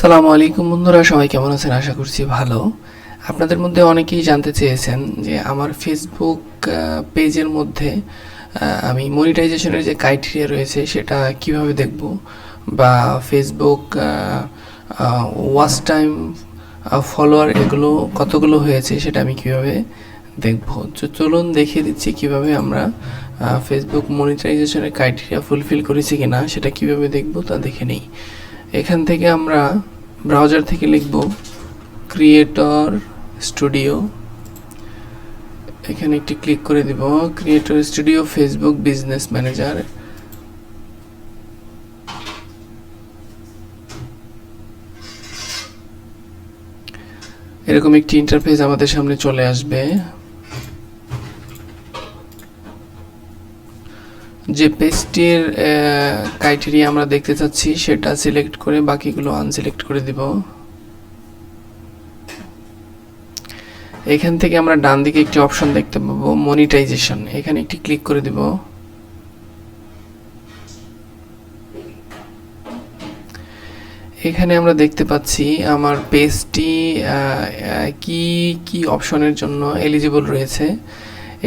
আসসালামু আলাইকুম বন্ধুরা, সবাই কেমন আছেন? আশা করছি ভালো। আপনাদের মধ্যে অনেকেই জানতে চেয়েছেন যে আমার ফেসবুক পেজের মধ্যে আমি মনিটাইজেশনের যে ক্রাইটেরিয়া রয়েছে সেটা কিভাবে দেখব, বা ফেসবুক ওয়াচ টাইম, ফলোয়ার এগুলো কতগুলো হয়েছে সেটা আমি কিভাবে দেখব। তো চলুন দেখিয়ে দিচ্ছি কিভাবে আমরা ফেসবুক মনিটাইজেশনের ক্রাইটেরিয়া ফুলফিল করেছি কিনা সেটা কিভাবে দেখব তা দেখে নেই। এখান থেকে আমরা ব্রাউজার থেকে লিখব ক্রিয়েটর স্টুডিও। এখানে একটি ক্লিক করে দিব creator studio Facebook business manager. এরকম একটি ইন্টারফেস আমাদের সামনে চলে আসবে। যে পেজটির ক্রাইটেরিয়া আমরা দেখতে চাচ্ছি সেটা সিলেক্ট করে বাকিগুলো আনসিলেক্ট করে দিব। এখান থেকে আমরা ডান দিকে একটি অপশন দেখতে পাবো মনিটাইজেশন, এখানে একটি ক্লিক করে দিব। এখানে আমরা দেখতে পাচ্ছি আমার পেজটি কি কি অপশনের জন্য এলিজিবল রয়েছে।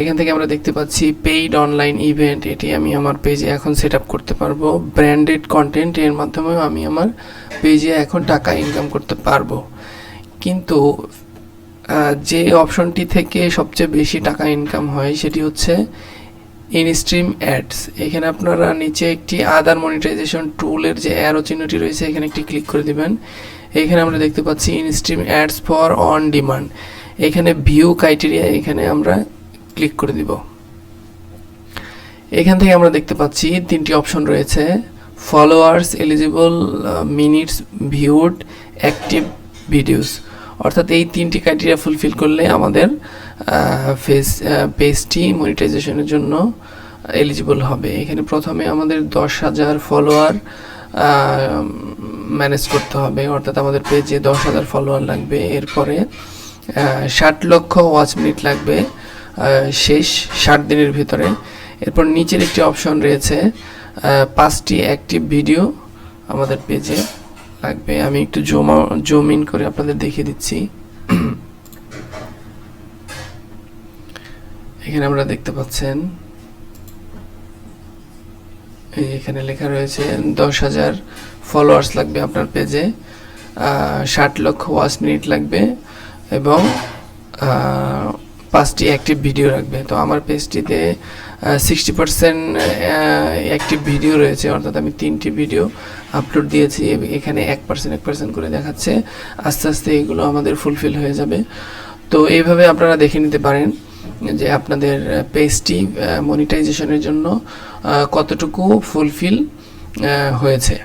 এখান থেকে আমরা দেখতে পাচ্ছি পেইড অনলাইন ইভেন্ট, এটি আমি আমার পেজে এখন সেট আপ করতে পারবো। ব্র্যান্ডেড কন্টেন্ট, এর মাধ্যমেও আমি আমার পেজে এখন টাকা ইনকাম করতে পারবো। কিন্তু যে অপশনটি থেকে সবচেয়ে বেশি টাকা ইনকাম হয় সেটি হচ্ছে ইনস্ট্রিম অ্যাডস। এখানে আপনারা নিচে একটি আদার মনিটাইজেশন টুলের যে অ্যারো চিহ্নটি রয়েছে এখানে একটি ক্লিক করে দিবেন। এখানে আমরা দেখতে পাচ্ছি instream ads for on demand, এখানে ভিউ ক্রাইটেরিয়া, এখানে আমরা ক্লিক করে দিব। এখান থেকে আমরা দেখতে পাচ্ছি তিনটি অপশন রয়েছে, followers, eligible, minutes viewed, active videos. অর্থাৎ এই তিনটি ক্রাইটেরিয়া ফুলফিল করলে আমাদের পেজটি মনিটাইজেশনের জন্য এলিজিবল হবে। এখানে প্রথমে আমাদের 10,000 ফলোয়ার ম্যানেজ করতে হবে, অর্থাৎ আমাদের পেজে 10,000 ফলোয়ার লাগবে। এরপরে 60 লক্ষ ওয়াচ মিনিট লাগবে শেষ 60 দিনের ভিতরে। এরপর নিচের একটি অপশন রয়েছে 5টি অ্যাক্টিভ ভিডিও আমাদের পেজে লাগবে। আমি একটু জুম ইন করে আপনাদের দেখিয়ে দিচ্ছি। এখানে আমরা দেখতে পাচ্ছেন এখানে লেখা রয়েছে 10,000 ফলোয়ার্স লাগবে আপনার পেজে, 60 লক্ষ ওয়াচ মিনিট লাগবে এবং 5টি অ্যাক্টিভ ভিডিও রাখবে। তো আমার পেজটিতে 60% অ্যাক্টিভ ভিডিও রয়েছে, অর্থাৎ আমি 3টি ভিডিও আপলোড দিয়েছি। এখানে 1% করে দেখাচ্ছে। আস্তে আস্তে এগুলো আমাদের ফুলফিল হয়ে যাবে। তো এইভাবে আপনারা দেখে নিতে পারেন যে আপনাদের পেজটি মনিটাইজেশনের জন্য কতটুকু ফুলফিল হয়েছে।